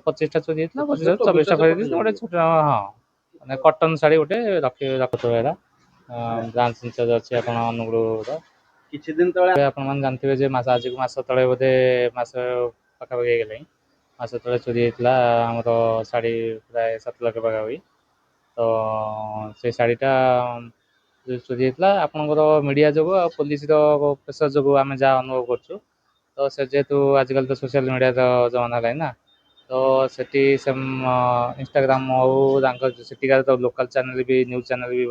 25ଟା ଚୋରି ହେଇଥିଲା, 25ଟା 24ଟା ଫେରେଇ ଦେଇଛି। ଗୋଟେ ଛୋଟ ମାନେ କଟନ ଶାଢ଼ୀ ଗୋଟେ ରଖୁଥିବ ଏରା। ବ୍ରାଞ୍ଚ ଇନଚାର୍ଜ ଅଛି ଆପଣ ଅନୁଗୁଳର। କିଛି ଦିନ ତଳେ ଆପଣମାନେ ଜାଣିଥିବେ ଯେ ଆଜିକୁ ମାସ ତଳେ ବୋଧେ ମାସ ପାଖାପାଖି ହେଇଗଲାଣି, ମାସ ତଳେ ଚୋରି ହେଇଥିଲା ଆମର ଶାଢ଼ୀ ପ୍ରାୟ 7 ଲକ୍ଷ ପାଖାପାଖି। ତ ସେ ଶାଢ଼ୀଟା ଯେଉଁ ଚୋରି ହେଇଥିଲା ଆପଣଙ୍କର ମିଡ଼ିଆ ଯୋଗୁଁ ଆଉ ପୋଲିସର ପ୍ରେସର ଯୋଗୁଁ ଆମେ ଯାହା ଅନୁଭବ କରୁଛୁ। ତ ସେ ଯେହେତୁ ଆଜିକାଲି ତ ସୋସିଆଲ ମିଡ଼ିଆର ଜମାନା ହେଲାଣି ନା, ତ ସେଠି ଇନଷ୍ଟାଗ୍ରାମ ହଉ ତାଙ୍କର ସେଠିକାର ତ ଲୋକାଲ ଚ୍ୟାନେଲ ବି ନ୍ୟୁଜ୍ ଚ୍ୟାନେଲ ବି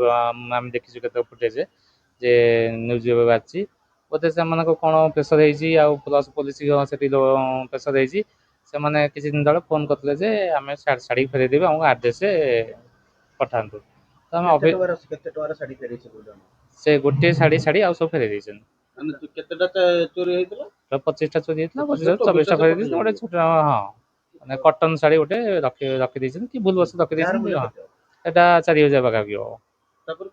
ଆମେ ଦେଖିଛୁ କେତେ ଫୁଟେଜ୍ ଯେ ନ୍ୟୁଜ୍ ଏବେ ବାହାରିଛି। ବୋଧେ ସେମାନଙ୍କୁ କ'ଣ ପ୍ରେସର ହେଇଛି ଆଉ ପ୍ଲସ୍ ପୋଲିସ ସେଠି ପ୍ରେସର ହେଇଛି। ସେମାନେ କିଛି ଦିନ ତଳେ ଫୋନ୍ କରିଥିଲେ ଯେ ଆମେ ଶାଢ଼ୀ ଫେରେଇଦେବୁ, ଆମକୁ ଆଡ୍ରେସ୍ ପଠାନ୍ତୁ। ତ ଆମେ କେତେ ଟଙ୍କାର ଶାଢ଼ୀ ଫେରେଇଛି? ସେ ଗୋଟିଏ ଶାଢ଼ୀ ଆଉ ସବୁ ଫେରେଇ ଦେଇଛନ୍ତି। ମାନେ କେତେଟା ଚୋରି ହେଇଥିଲା? 25ଟା ଚୋରି ହେଇଥିଲା, 25ଟା 24ଟା ଫେରେଇ ଦେଇଛନ୍ତି। ଗୋଟେ ଛୋଟ ମାନେ କଟନ ଶାଢ଼ୀ ଗୋଟେ ରଖିଦେଇଛନ୍ତି କି ଭୁଲ ବଶତଃ ରଖିଦେଇଛନ୍ତି। ଏଟା 4,000 ପାଖାପାଖି ହବ। ତାପରେ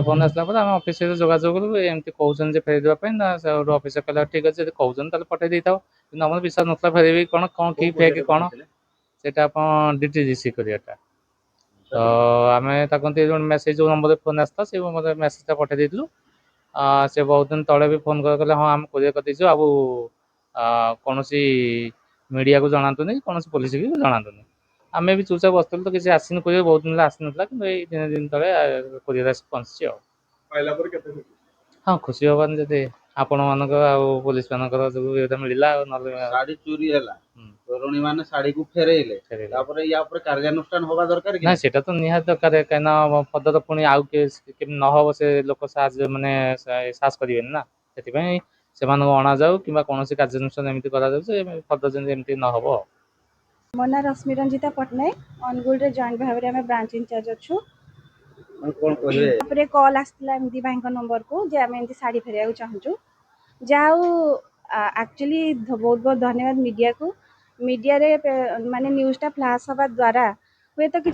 ଫୋନ୍ ଆସିଲା ପରେ ଆମେ ଅଫିସରେ ଯୋଗାଯୋଗ କଲୁ, ଏମିତି କହୁଛନ୍ତି ଯେ ଫେରେଇଦେବା ପାଇଁ ନା। ସେ ଅଫିସର କହିଲା ଠିକ୍ ଅଛି, ଯଦି କହୁଛନ୍ତି ତାହେଲେ ପଠେଇ ଦେଇଥାଉ। କିନ୍ତୁ ଆମର ବିଶ୍ୱାସ ନଥିଲା ଫେରେଇବି କ'ଣ କି ଫେକ୍ କ'ଣ, ସେଇଟା ଆପଣ DTGC କୋରିଅରଟା। ତ ଆମେ ତାକୁ ମେସେଜ ଯେଉଁ ନମ୍ବରରେ ଫୋନ୍ ଆସିଥିଲା ସେଇ ମେସେଜଟା ପଠେଇ ଦେଇଥିଲୁ। ସେ ବହୁତ ଦିନ ତଳେ ବି ଫୋନ୍ କହିଲେ ହଁ ଆମେ କୋରିଅର କରିଦେଇଛୁ, ଆଉ କୌଣସି ମିଡ଼ିଆକୁ ଜଣାନ୍ତୁନି, କୌଣସି ପୋଲିସକୁ ବି ଜଣାନ୍ତୁନି। ଆମେ ବି ଚୁପଚାପ ବସିଥିଲୁ, ତ କିଛି ଆସିନି କୋରିଅର, ବହୁତ ଦିନ ହେଲା ଆସିନଥିଲା। କିନ୍ତୁ ଏଇ 3 ଦିନ ତଳେ କୋରିଅର ଆସି ପହଞ୍ଚିଛି ଆଉ। ପାଇଲା ପରେ କେତେ ଖୁସି? ହଁ, ଖୁସି ହବାନି ଯଦି ଆପଣମାନଙ୍କ ଆଉ ପୋଲିସ ମାନଙ୍କର ଯୋଗୁଁ ଏଇଟା ମିଳିଲା। ଆଉ ନହେଲେ ଶାଢ଼ୀ ଚୋରି ହେଲା, ଚୋରଣୀ ମାନେ ଶାଢ଼ୀକୁ ଫେରେଇଲେ, ତାପରେ ୟା ଉପରେ କାର୍ଯ୍ୟାନୁଷ୍ଠାନ ହବା ଦରକାର କି? ନା, ସେଟା ତ ନିହାତି ଦରକାର, କାହିଁକିନା ପଦର ପୁଣି ଆଉ କେମିତି ନହବ ସେ ଲୋକ ସାହସ କରିବେନି ନା। ସେଥିପାଇଁ ସେମାନଙ୍କୁ ଅଣାଯାଉ କିମ୍ବା କୌଣସି କାର୍ଯ୍ୟାନୁଷ୍ଠାନ ଏମିତି କରାଯାଉଛି ପଦ ଯେମିତି ଏମିତି ନହବ। ମୋ ନାଁ ରଶ୍ମି ରଞ୍ଜିତା ପଟ୍ଟନାୟକ, ଅନୁଗୁଳରେ ଜଏଣ୍ଟ ଭାବରେ ଆମେ ବ୍ରାଞ୍ଚ ଇନଚାର୍ଜ ଅଛୁ। ତାପରେ କଲ୍ ଆସିଥିଲା ଏମିତି ଭାଇଙ୍କ ନମ୍ବରକୁ ଯେ ଆମେ ଏମିତି ଶାଢ଼ୀ ଫେରେଇବାକୁ ଚାହୁଁଛୁ। ଯାହା ହଉ ଆକ୍ଚୁଆଲି ବହୁତ ବହୁତ ଧନ୍ୟବାଦ ମିଡ଼ିଆକୁ। ମିଡ଼ିଆରେ ମାନେ ନ୍ୟୁଜ୍ଟା ଫ୍ଲାସ୍ ହେବା ଦ୍ୱାରା ହୁଏତ କିଛି